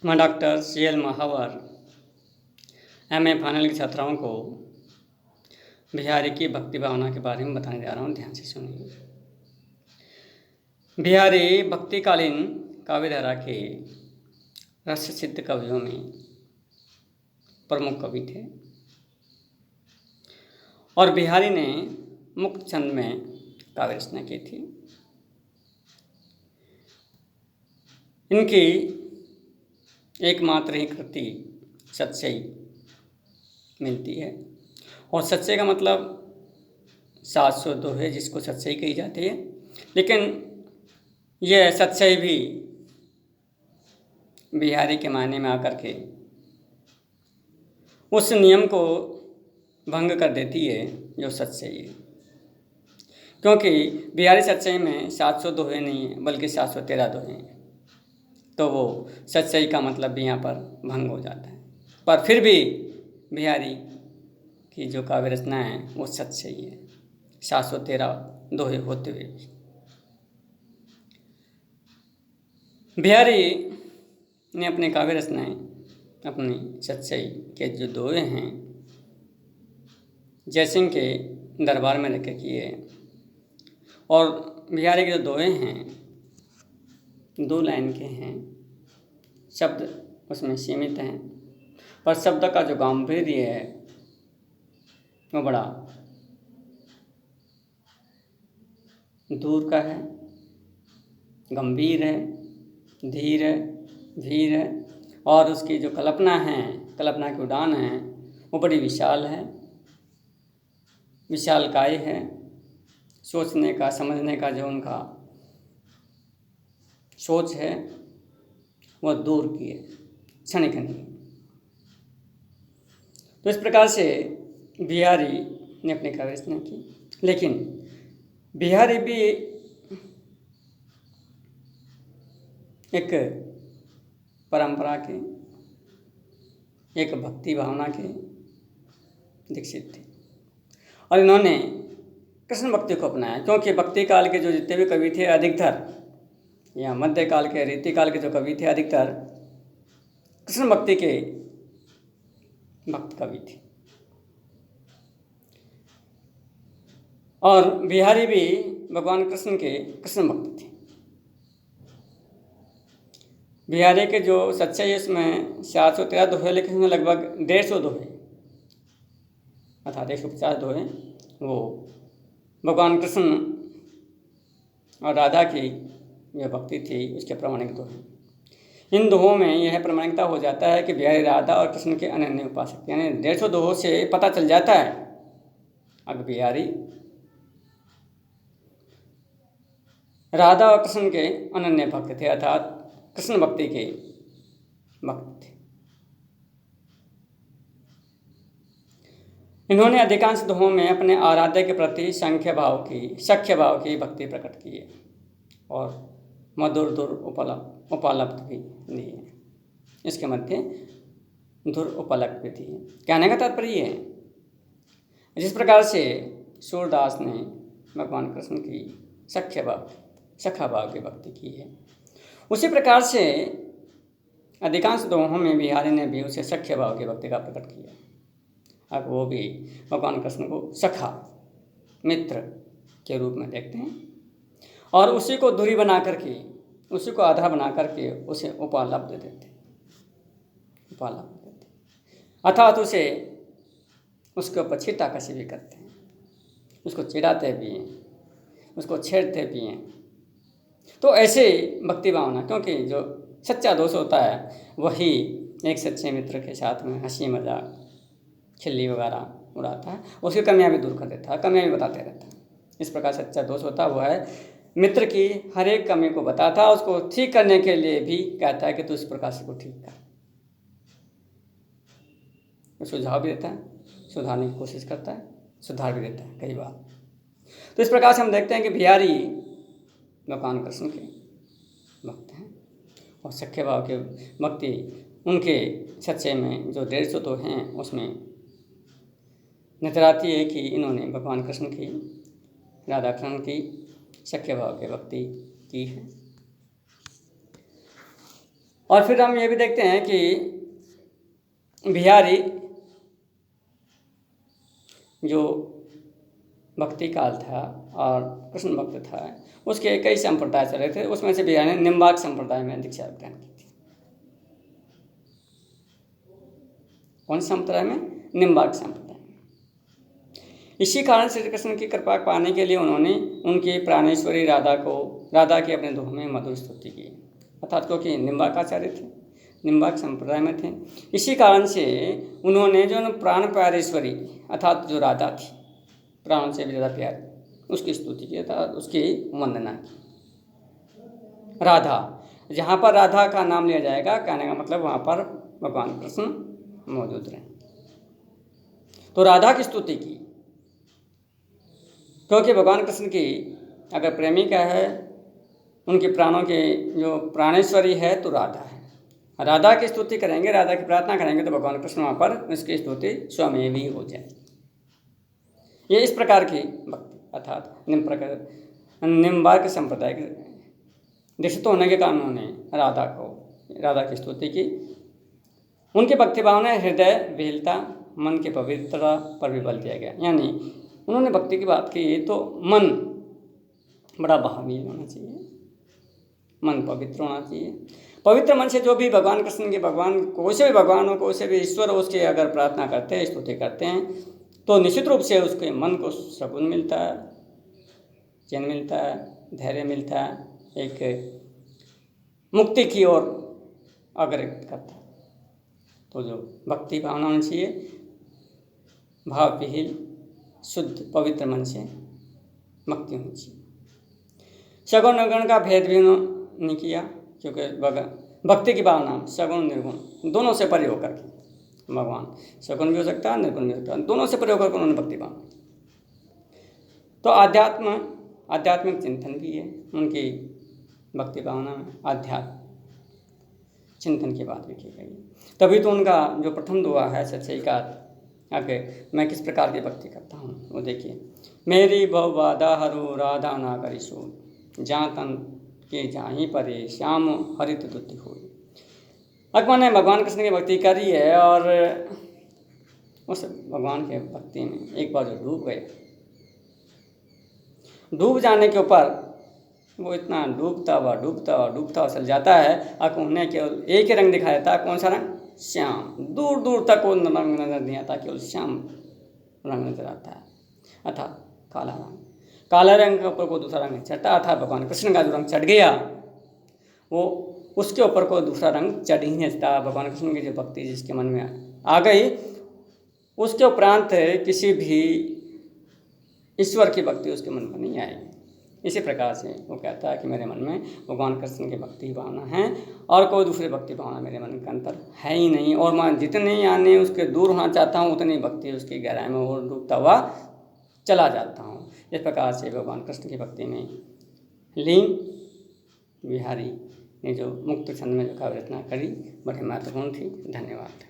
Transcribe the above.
मैं doctor CL महावर MA final की छात्राओं को बिहारी की भक्ति भावना के बारे में बताने जा रहा हूँ। ध्यान से सुनिए। बिहारी भक्तिकालीन काव्यधारा के रस सिद्ध कवियों में प्रमुख कवि थे और बिहारी ने मुक्त छंद में काव्य रचना की थी। इनकी एकमात्र ही कृति सच्चाई मिलती है और सच्चाई का मतलब 700 दोहे जिसको सच्चाई कही जाती है, लेकिन यह सच्चाई भी बिहारी के मायने में आकर के उस नियम को भंग कर देती है जो सच्चाई है, क्योंकि बिहारी सच्चाई में 700 दोहे नहीं है बल्कि 713 दोहे हैं। तो वो सच्चाई का मतलब भी यहाँ पर भंग हो जाता है। पर फिर भी बिहारी की जो काव्य रचना है वो सच्चाई है, 713 दोहे होते हुए भी। बिहारी ने अपने काव्य रचनाएं अपनी सच्चाई के जो दोहे हैं जयसिंह के दरबार में रख के किए, और बिहारी के जो दोहे हैं 2 लाइन के हैं, शब्द उसमें सीमित हैं, पर शब्द का जो गांभीर्य है वो बड़ा दूर का है, गंभीर है, धीर है, धीर है, और उसकी जो कल्पना है, कल्पना की उड़ान है वो बड़ी विशाल है, विशालकाय है। सोचने का, समझने का जो उनका सोच है वह दूर की है, क्षणिक नहीं। तो इस प्रकार से बिहारी ने अपनी काव्य रचना की, लेकिन बिहारी भी एक परंपरा के, एक भक्ति भावना के दीक्षित थे और इन्होंने कृष्ण भक्ति को अपनाया, क्योंकि भक्ति काल के जो जितने भी कवि थे अधिकतर, या मध्यकाल के, रीतिकाल के जो कवि थे अधिकतर कृष्ण भक्ति के भक्त कवि थे। और बिहारी भी भगवान कृष्ण के कृष्ण भक्त थे। बिहारी के जो सच्चाई है उसमें 713 दोहे लिखे हुए, लगभग 150 दोहे अर्थात 150 दोहे वो भगवान कृष्ण और राधा की जो भक्ति थी उसके प्रमाणिक दोहे। इन दोहों में यह प्रमाणिकता हो जाता है कि बिहारी राधा और कृष्ण के अनन्य उपासक, यानी 150 दोहों से पता चल जाता है अब बिहारी राधा और कृष्ण के अनन्य भक्त थे, अर्थात कृष्ण भक्ति के भक्त थे। इन्होंने अधिकांश दोहों में अपने आराध्य के प्रति सख्य भाव की भक्ति प्रकट की है और मधुर धुर उपलब्ध भी दिए। इसके मध्य धुर उपलब्ध भी दिए। कहने का तात्पर्य है, जिस प्रकार से सूरदास ने भगवान कृष्ण की सखा भाव की भक्ति की है, उसी प्रकार से अधिकांश दोहों में बिहारी ने भी उसे सख्य भाव की भक्ति का प्रकट किया। अब वो भी भगवान कृष्ण को सखा, मित्र के रूप में देखते हैं और उसी को दूरी बना करके, उसी को आधार बना करके उसे उपलब्ध देते, अर्थात उसे उसके ऊपर छींटाकशी भी करते हैं, उसको चिढ़ाते भी हैं, उसको छेड़ते भी हैं। तो ऐसे भक्ति भावना, क्योंकि जो सच्चा दोस्त होता है वही एक सच्चे मित्र के साथ में हंसी मजाक खिल्ली वगैरह उड़ाता है, उसकी कमियां भी दूर कर देता है, कमियां भी बताते रहता है। इस प्रकार सच्चा दोस्त होता है वो है मित्र की हर एक कमी को बताता है, उसको ठीक करने के लिए भी कहता है कि तू इस प्रकार से को ठीक कर, सुझाव भी देता है, सुधारने की कोशिश करता है, सुधार भी देता है कई बार। तो इस प्रकार से हम देखते हैं कि बिहारी भगवान कृष्ण के भक्त हैं और सख्य भाव के भक्ति उनके सच्चे में जो 150 तो हैं उसमें नजर आती है कि इन्होंने भगवान कृष्ण की, राधा कृष्ण की सख्य भाव की भक्ति की है। और फिर हम ये भी देखते हैं कि बिहारी जो भक्ति काल था और कृष्ण भक्त था, उसके कई संप्रदाय चल रहे थे। उसमें से बिहारी ने निम्बार्क संप्रदाय में दीक्षा ग्रहण की थी। कौन से संप्रदाय में? निम्बार्क संप्रदाय। इसी कारण श्री कृष्ण की कृपा पाने के लिए उन्होंने उनकी प्राणेश्वरी राधा की अपने दोह में मधुर स्तुति की, अर्थात क्योंकि निम्बार्क आचार्य थे, निम्बार्क संप्रदाय में थे। इसी कारण से उन्होंने जो प्राण प्यारेश्वरी अर्थात जो राधा थी, प्राणों से भी ज़्यादा प्यारी, उसकी स्तुति की अर्थात उसकी वंदना की। राधा, जहाँ पर राधा का नाम लिया जाएगा, कहने का मतलब वहाँ पर भगवान कृष्ण मौजूद रहे। तो राधा की स्तुति की, क्योंकि भगवान कृष्ण की अगर प्रेमिका है, उनके प्राणों की जो प्राणेश्वरी है तो राधा है। राधा की स्तुति करेंगे, राधा की प्रार्थना करेंगे तो भगवान कृष्ण वहाँ पर उसकी स्तुति स्वयं भी हो जाए। ये इस प्रकार की भक्ति अर्थात निम्बार्क संप्रदाय के दीक्षित होने के कारण उन्होंने राधा की स्तुति की। उनके भक्ति भाव ने हृदय विहलता, मन की पवित्रता पर भी बल दिया गया। यानी उन्होंने भक्ति की बात की तो मन बड़ा भावी होना चाहिए, मन पवित्र होना चाहिए। पवित्र मन से जो भी भगवान कृष्ण के कोई से भी ईश्वर हो, उसकी अगर प्रार्थना करते हैं, स्तुति करते हैं, तो निश्चित रूप से उसके मन को सुकून मिलता है, चैन मिलता है, धैर्य मिलता है, एक मुक्ति की ओर अग्रसर करता है। तो जो भक्ति भावना होनी चाहिए, भाव विहीन शुद्ध पवित्र मन से भक्ति होनी चाहिए। सगुण निर्गुण का भेद भी नहीं किया, क्योंकि भक्ति की भावना सगुण निर्गुण दोनों से परे होकर के, भगवान सगुण भी हो सकता है, निर्गुण भी हो सकता है, दोनों से परे होकर के उन्होंने भक्ति भावना। तो आध्यात्मिक चिंतन भी है उनकी भक्ति भावना में, आध्यात्म चिंतन की बात भी की गई। तभी तो उनका जो प्रथम दुआ है सच्चईकार, आगे मैं किस प्रकार की भक्ति करता हूँ वो देखिए। मेरी बहु बाधा हरु राधा ना करिसो, जातन के जाही परे श्याम हरित दुति हो। अकबर ने भगवान कृष्ण की भक्ति करी है और उस भगवान के भक्ति में एक बार जो डूब गए, डूब जाने के ऊपर वो इतना डूबता चल जाता है, और उन्हें केवल एक ही रंग दिखाई देता है। कौन सा रंग? श्याम। दूर दूर तक वो रंग नजर नहीं आता, केवल श्याम रंग नजर आता है, अर्थात काला रंग। काला रंग के ऊपर कोई दूसरा रंग चढ़ता था। भगवान कृष्ण का जो रंग चढ़ गया, वो उसके ऊपर कोई दूसरा रंग चढ़ ही नहीं सकता। भगवान कृष्ण की जो भक्ति जिसके मन में आ गई, उसके उपरांत किसी भी ईश्वर की भक्ति उसके मन में नहीं आएगी। इसी प्रकार से वो कहता है कि मेरे मन में भगवान कृष्ण की भक्ति भावना है और कोई दूसरी भक्ति भावना मेरे मन के अंतर है ही नहीं, और मैं जितने आने उसके दूर होना चाहता हूँ, उतनी भक्ति उसकी गहराई में और डूबता हुआ चला जाता हूँ। इस प्रकार से भगवान कृष्ण की भक्ति में लीन बिहारी ने जो मुक्त छंद में जो काव्य रचना करी, बड़ी महत्वपूर्ण थी। धन्यवाद।